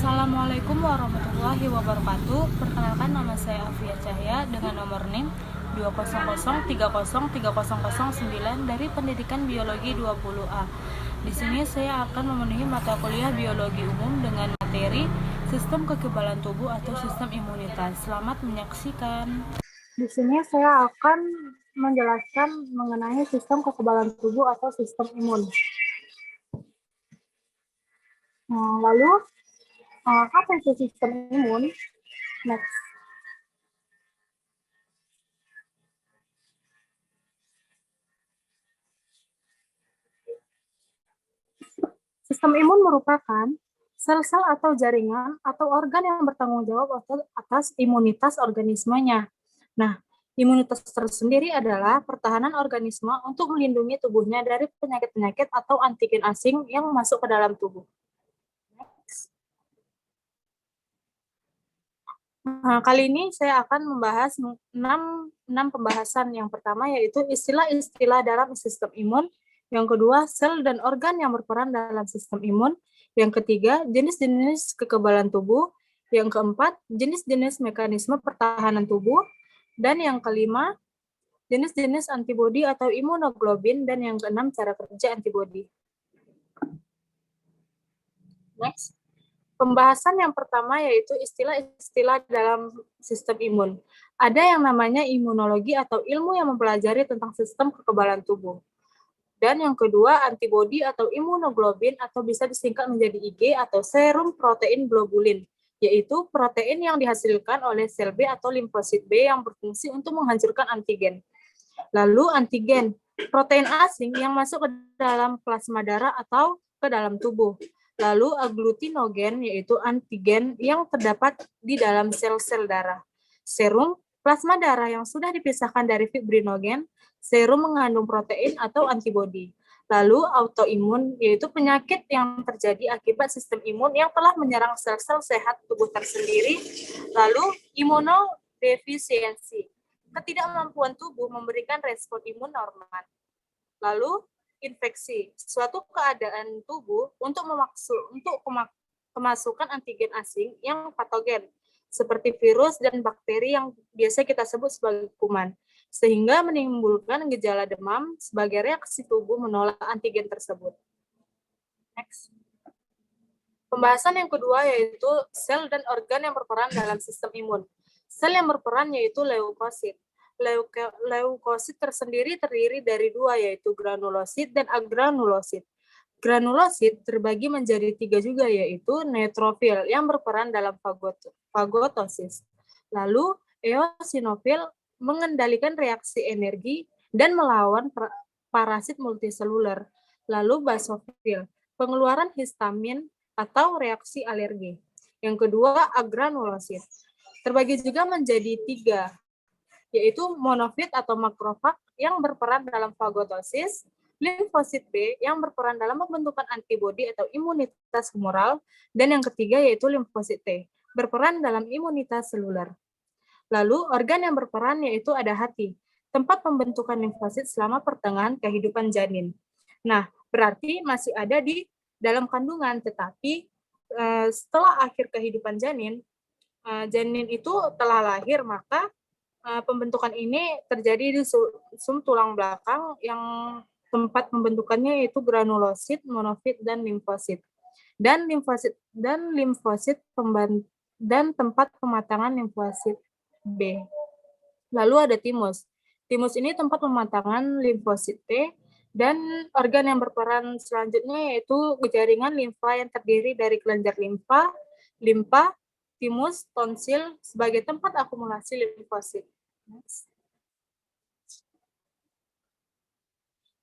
Assalamualaikum warahmatullahi wabarakatuh. Perkenalkan, nama saya Afia Cahya dengan nomor NIM 200303009 dari Pendidikan Biologi 20A. Di sini saya akan memenuhi mata kuliah Biologi Umum dengan materi Sistem Kekebalan Tubuh atau Sistem Imunitas. Selamat menyaksikan. Di sini saya akan menjelaskan mengenai sistem kekebalan tubuh atau sistem imun. Lalu, apa itu sistem imun? Next. Sistem imun merupakan sel-sel atau jaringan atau organ yang bertanggung jawab atas imunitas organismenya. Nah, imunitas tersendiri adalah pertahanan organisme untuk melindungi tubuhnya dari penyakit-penyakit atau antigen asing yang masuk ke dalam tubuh. Nah, kali ini saya akan membahas 6 pembahasan. Yang pertama yaitu istilah-istilah dalam sistem imun. Yang kedua, sel dan organ yang berperan dalam sistem imun. Yang ketiga, jenis-jenis kekebalan tubuh. Yang keempat, jenis-jenis mekanisme pertahanan tubuh. Dan yang kelima, jenis-jenis antibodi atau imunoglobin. Dan yang keenam, cara kerja antibodi. Next. Pembahasan yang pertama yaitu istilah-istilah dalam sistem imun. Ada yang namanya imunologi atau ilmu yang mempelajari tentang sistem kekebalan tubuh. Dan yang kedua, antibodi atau imunoglobin atau bisa disingkat menjadi IG atau serum protein globulin, yaitu protein yang dihasilkan oleh sel B atau limfosit B yang berfungsi untuk menghancurkan antigen. Lalu antigen, protein asing yang masuk ke dalam plasma darah atau ke dalam tubuh. Lalu aglutinogen, yaitu antigen yang terdapat di dalam sel-sel darah. Serum, plasma darah yang sudah dipisahkan dari fibrinogen. Serum mengandung protein atau antibodi. Lalu autoimun, yaitu penyakit yang terjadi akibat sistem imun yang telah menyerang sel-sel sehat tubuh tersendiri. Lalu imunodefisiensi, ketidakmampuan tubuh memberikan respon imun normal. Lalu infeksi, suatu keadaan tubuh untuk kemasukan antigen asing yang patogen, seperti virus dan bakteri yang biasa kita sebut sebagai kuman, sehingga menimbulkan gejala demam sebagai reaksi tubuh menolak antigen tersebut. Next. Pembahasan yang kedua yaitu sel dan organ yang berperan dalam sistem imun. Sel yang berperan yaitu leukosit. Leukosit tersendiri terdiri dari dua, yaitu granulosit dan agranulosit. Granulosit terbagi menjadi 3 juga, yaitu neutrofil yang berperan dalam fagotosis. Lalu eosinofil mengendalikan reaksi energi dan melawan parasit multiseluler. Lalu basofil, pengeluaran histamin atau reaksi alergi. Yang kedua, agranulosit. Terbagi juga menjadi 3, yaitu monofit atau makrofag yang berperan dalam fagotosis, limfosit B yang berperan dalam pembentukan antibodi atau imunitas humoral, dan yang ketiga yaitu limfosit T, berperan dalam imunitas seluler. Lalu organ yang berperan yaitu ada hati, tempat pembentukan limfosit selama pertengahan kehidupan janin. Nah, berarti masih ada di dalam kandungan, tetapi setelah akhir kehidupan janin, janin itu telah lahir, maka pembentukan ini terjadi di sum tulang belakang yang tempat pembentukannya yaitu granulosit, monofit, dan limfosit. Dan tempat pematangan limfosit B. Lalu ada timus. Timus ini tempat pematangan limfosit T, dan organ yang berperan selanjutnya yaitu jaringan limfa yang terdiri dari kelenjar limfa, timus, tonsil sebagai tempat akumulasi limfosit.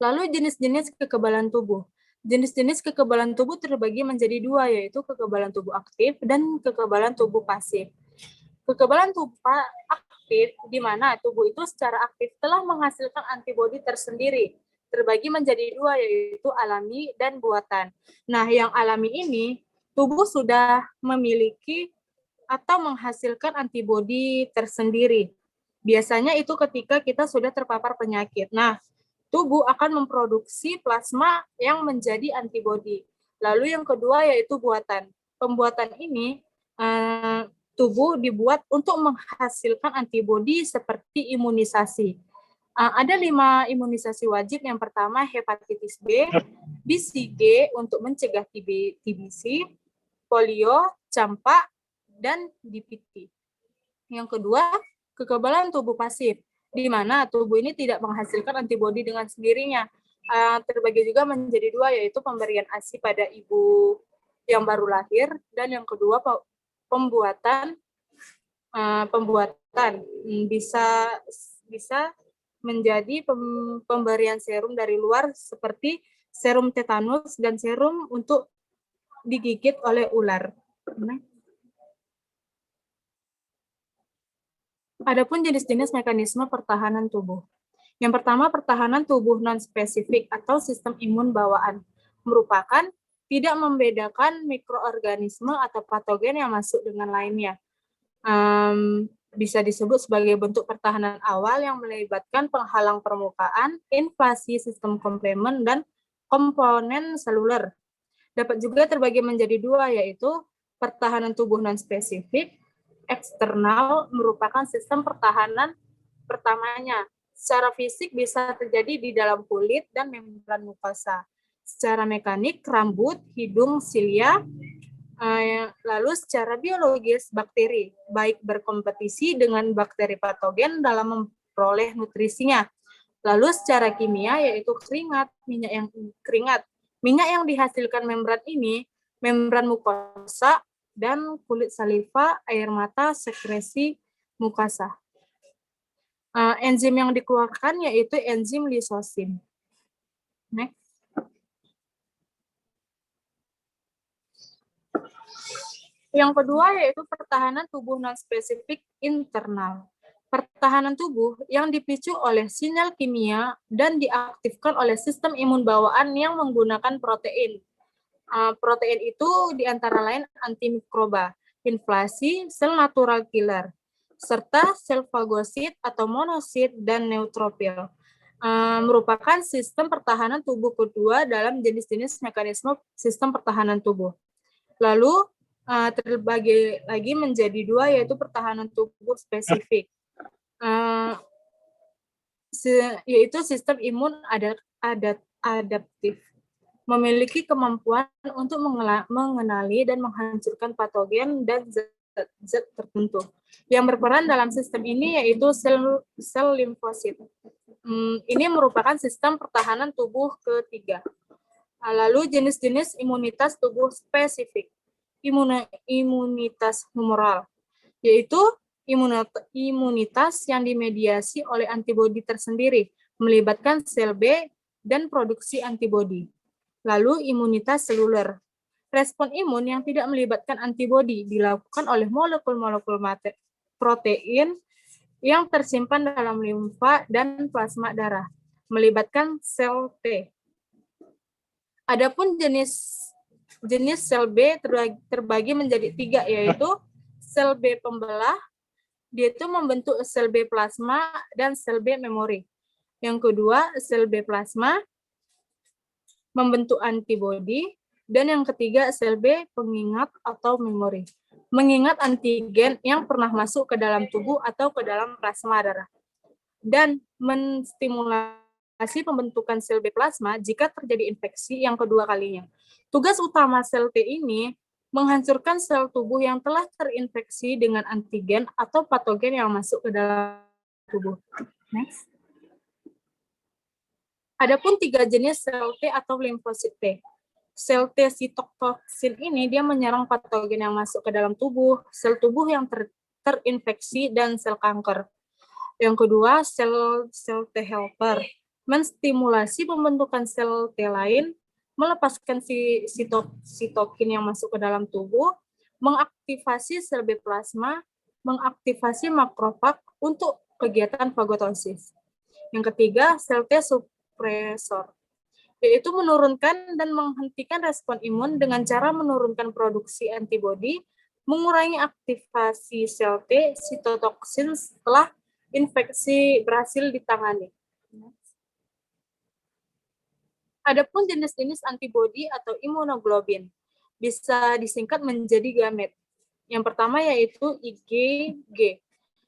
Lalu jenis-jenis kekebalan tubuh. Jenis-jenis kekebalan tubuh terbagi menjadi 2, yaitu kekebalan tubuh aktif dan kekebalan tubuh pasif. Kekebalan tubuh aktif, di mana tubuh itu secara aktif telah menghasilkan antibodi tersendiri, terbagi menjadi 2, yaitu alami dan buatan. Nah, yang alami ini, tubuh sudah memiliki atau menghasilkan antibodi tersendiri. Biasanya itu ketika kita sudah terpapar penyakit. Nah, tubuh akan memproduksi plasma yang menjadi antibodi. Lalu yang kedua yaitu buatan. pembuatan ini tubuh dibuat untuk menghasilkan antibodi seperti imunisasi. Ada 5 imunisasi wajib. Yang pertama hepatitis B, BCG untuk mencegah TBC, polio, campak, dan DPT. Yang kedua, kekebalan tubuh pasif, di mana tubuh ini tidak menghasilkan antibodi dengan sendirinya. Terbagi juga menjadi 2, yaitu pemberian ASI pada ibu yang baru lahir, dan yang kedua pembuatan bisa menjadi pemberian serum dari luar seperti serum tetanus dan serum untuk digigit oleh ular. Adapun jenis-jenis mekanisme pertahanan tubuh. Yang pertama, pertahanan tubuh non-spesifik atau sistem imun bawaan, merupakan tidak membedakan mikroorganisme atau patogen yang masuk dengan lainnya. Bisa disebut sebagai bentuk pertahanan awal yang melibatkan penghalang permukaan, invasi sistem komplement, dan komponen seluler. Dapat juga terbagi menjadi 2, yaitu pertahanan tubuh non-spesifik. Eksternal merupakan sistem pertahanan pertamanya. Secara fisik bisa terjadi di dalam kulit dan membran mukosa. Secara mekanik, rambut, hidung, silia. Lalu secara biologis, bakteri baik berkompetisi dengan bakteri patogen dalam memperoleh nutrisinya. Lalu secara kimia, yaitu minyak yang dihasilkan membran ini, membran mukosa, dan kulit saliva, air mata, sekresi mukosa. Enzim yang dikeluarkan yaitu enzim lisosim. Next. Yang kedua yaitu pertahanan tubuh non-spesifik internal. Pertahanan tubuh yang dipicu oleh sinyal kimia dan diaktifkan oleh sistem imun bawaan yang menggunakan protein. Protein itu diantara lain antimikroba, inflasi, sel natural killer, serta sel fagosit atau monosit dan neutrofil. Merupakan sistem pertahanan tubuh kedua dalam jenis-jenis mekanisme sistem pertahanan tubuh. Lalu terbagi lagi menjadi 2, yaitu pertahanan tubuh spesifik, yaitu sistem imun adaptif, memiliki kemampuan untuk mengenali dan menghancurkan patogen dan zat tertentu. Yang berperan dalam sistem ini yaitu sel limfosit. Ini merupakan sistem pertahanan tubuh ketiga. Lalu jenis-jenis imunitas tubuh spesifik. Imunitas humoral, yaitu imunitas yang dimediasi oleh antibodi tersendiri, melibatkan sel B dan produksi antibodi. Lalu imunitas seluler. Respon imun yang tidak melibatkan antibodi dilakukan oleh molekul-molekul protein yang tersimpan dalam limfa dan plasma darah, melibatkan sel T. Adapun jenis sel B terbagi menjadi 3, yaitu sel B pembelah, dia itu membentuk sel B plasma dan sel B memori. Yang kedua, sel B plasma membentuk antibodi, dan yang ketiga sel B pengingat atau memori, mengingat antigen yang pernah masuk ke dalam tubuh atau ke dalam plasma darah, dan menstimulasi pembentukan sel B plasma jika terjadi infeksi yang kedua kalinya. Tugas utama sel T ini menghancurkan sel tubuh yang telah terinfeksi dengan antigen atau patogen yang masuk ke dalam tubuh. Next. Adapun 3 jenis sel T atau limfosit T. Sel T sitokoksin ini dia menyerang patogen yang masuk ke dalam tubuh, sel tubuh yang terinfeksi, dan sel kanker. Yang kedua, sel T helper, menstimulasi pembentukan sel T lain, melepaskan sitokin yang masuk ke dalam tubuh, mengaktifasi sel B plasma, mengaktifasi makrofag untuk kegiatan fagotosis. Yang ketiga, sel T supresor, yaitu menurunkan dan menghentikan respon imun dengan cara menurunkan produksi antibodi, mengurangi aktivasi sel T sitotoksin setelah infeksi berhasil ditangani. Adapun jenis-jenis antibodi atau imunoglobin. bisa disingkat menjadi gamet. Yang pertama yaitu IgG,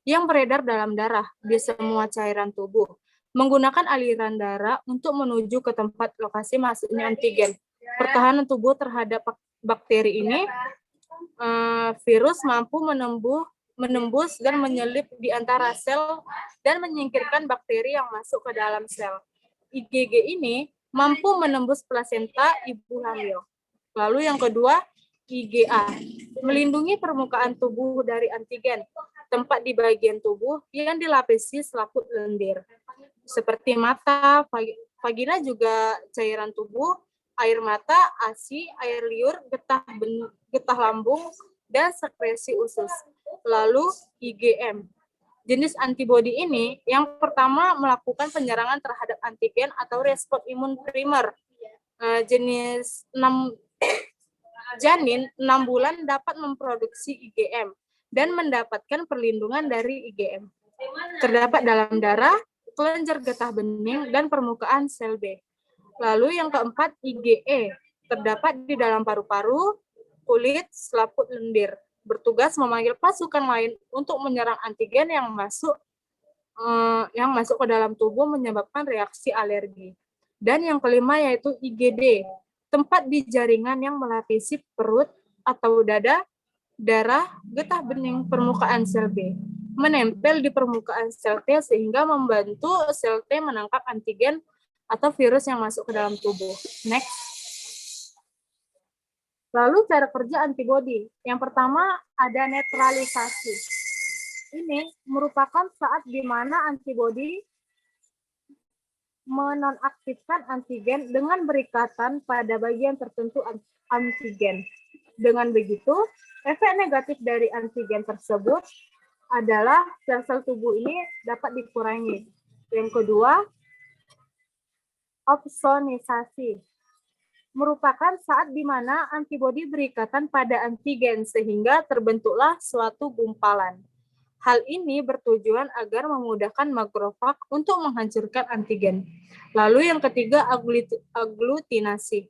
yang beredar dalam darah di semua cairan tubuh, menggunakan aliran darah untuk menuju ke tempat lokasi masuknya antigen. Pertahanan tubuh terhadap bakteri ini, virus mampu menembus dan menyelip di antara sel dan menyingkirkan bakteri yang masuk ke dalam sel. IgG ini mampu menembus plasenta ibu hamil. Lalu yang kedua, IgA, melindungi permukaan tubuh dari antigen, tempat di bagian tubuh yang dilapisi selaput lendir, seperti mata, vagina juga cairan tubuh, air mata, ASI, air liur, getah lambung, dan sekresi usus. Lalu IgM. Jenis antibodi ini yang pertama melakukan penyerangan terhadap antigen atau respon imun primer. Jenis janin 6 bulan dapat memproduksi IgM dan mendapatkan perlindungan dari IgM. Terdapat dalam darah, kelenjar getah bening, dan permukaan sel B. Lalu yang keempat, IgE, terdapat di dalam paru-paru, kulit, selaput lendir, bertugas memanggil pasukan lain untuk menyerang antigen yang masuk ke dalam tubuh menyebabkan reaksi alergi. Dan yang kelima yaitu IgD, tempat di jaringan yang melapisi perut atau dada, darah, getah bening, permukaan sel B, menempel di permukaan sel T sehingga membantu sel T menangkap antigen atau virus yang masuk ke dalam tubuh. Next. Lalu cara kerja antibodi. Yang pertama ada netralisasi. Ini merupakan saat di mana antibodi menonaktifkan antigen dengan berikatan pada bagian tertentu antigen. Dengan begitu, efek negatif dari antigen tersebut adalah sel-sel tubuh ini dapat dikurangi. Yang kedua, opsonisasi. Merupakan saat di mana antibodi berikatan pada antigen sehingga terbentuklah suatu gumpalan. Hal ini bertujuan agar memudahkan makrofag untuk menghancurkan antigen. Lalu yang ketiga, aglutinasi.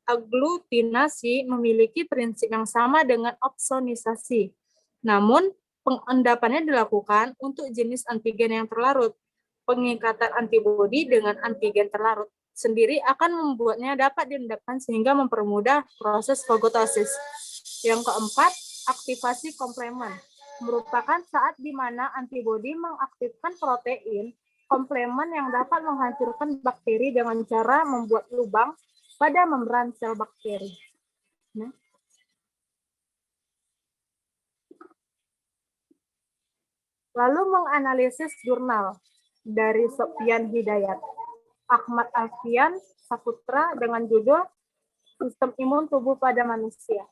Aglutinasi memiliki prinsip yang sama dengan opsonisasi. Namun, pengendapannya dilakukan untuk jenis antigen yang terlarut. Pengikatan antibodi dengan antigen terlarut sendiri akan membuatnya dapat diendapkan sehingga mempermudah proses fagotosis. Yang keempat, aktivasi komplemen. Merupakan saat di mana antibodi mengaktifkan protein komplemen yang dapat menghancurkan bakteri dengan cara membuat lubang pada membran sel bakteri. Nah. Lalu menganalisis jurnal dari Sofyan Hidayat, Ahmad Alfian Saputra dengan judul Sistem Imun Tubuh pada Manusia.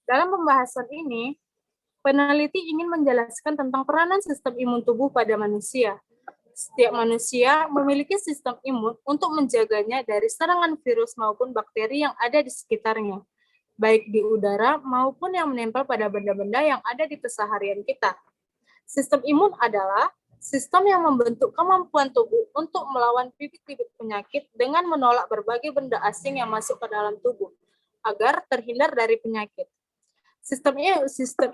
Dalam pembahasan ini, peneliti ingin menjelaskan tentang peranan sistem imun tubuh pada manusia. Setiap manusia memiliki sistem imun untuk menjaganya dari serangan virus maupun bakteri yang ada di sekitarnya, baik di udara maupun yang menempel pada benda-benda yang ada di keseharian kita. Sistem imun adalah sistem yang membentuk kemampuan tubuh untuk melawan bibit-bibit penyakit dengan menolak berbagai benda asing yang masuk ke dalam tubuh, agar terhindar dari penyakit. Sistem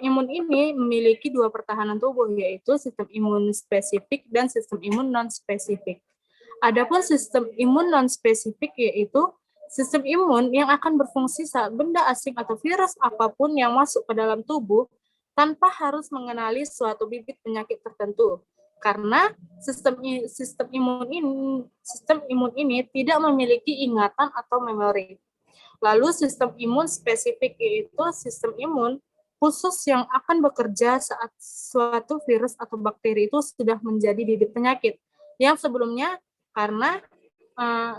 imun ini memiliki dua pertahanan tubuh, yaitu sistem imun spesifik dan sistem imun non-spesifik. Adapun sistem imun non-spesifik yaitu sistem imun yang akan berfungsi saat benda asing atau virus apapun yang masuk ke dalam tubuh tanpa harus mengenali suatu bibit penyakit tertentu. Karena sistem imun ini tidak memiliki ingatan atau memori. Lalu sistem imun spesifik yaitu sistem imun khusus yang akan bekerja saat suatu virus atau bakteri itu sudah menjadi bibit penyakit. Yang sebelumnya karena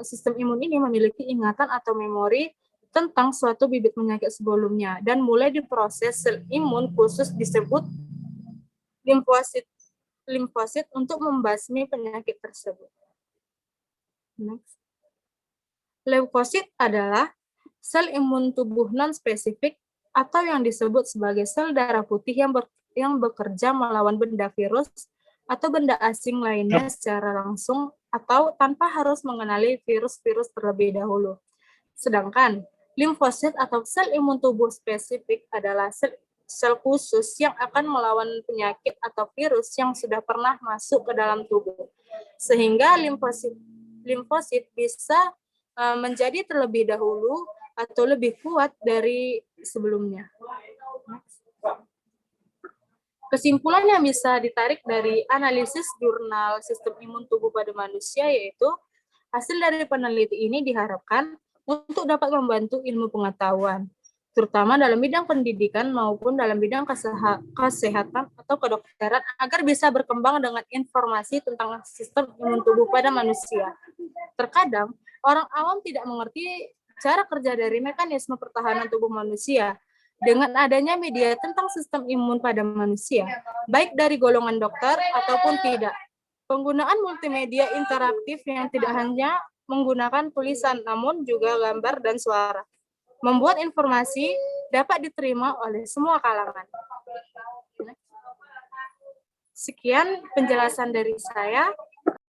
sistem imun ini memiliki ingatan atau memori tentang suatu bibit penyakit sebelumnya dan mulai diproses sel imun khusus disebut limfosit untuk membasmi penyakit tersebut. Next. Leukosit adalah sel imun tubuh non-spesifik atau yang disebut sebagai sel darah putih yang bekerja melawan benda virus atau benda asing lainnya secara langsung atau tanpa harus mengenali virus-virus terlebih dahulu. Sedangkan limfosit atau sel imun tubuh spesifik adalah sel khusus yang akan melawan penyakit atau virus yang sudah pernah masuk ke dalam tubuh. Sehingga limfosit bisa menjadi terlebih dahulu atau lebih kuat dari sebelumnya. Kesimpulan yang bisa ditarik dari analisis jurnal sistem imun tubuh pada manusia yaitu hasil dari peneliti ini diharapkan untuk dapat membantu ilmu pengetahuan, terutama dalam bidang pendidikan maupun dalam bidang kesehatan atau kedokteran agar bisa berkembang dengan informasi tentang sistem imun tubuh pada manusia. Terkadang, orang awam tidak mengerti cara kerja dari mekanisme pertahanan tubuh manusia. Dengan adanya media tentang sistem imun pada manusia, baik dari golongan dokter ataupun tidak, penggunaan multimedia interaktif yang tidak hanya menggunakan tulisan, namun juga gambar dan suara, membuat informasi dapat diterima oleh semua kalangan. Sekian penjelasan dari saya.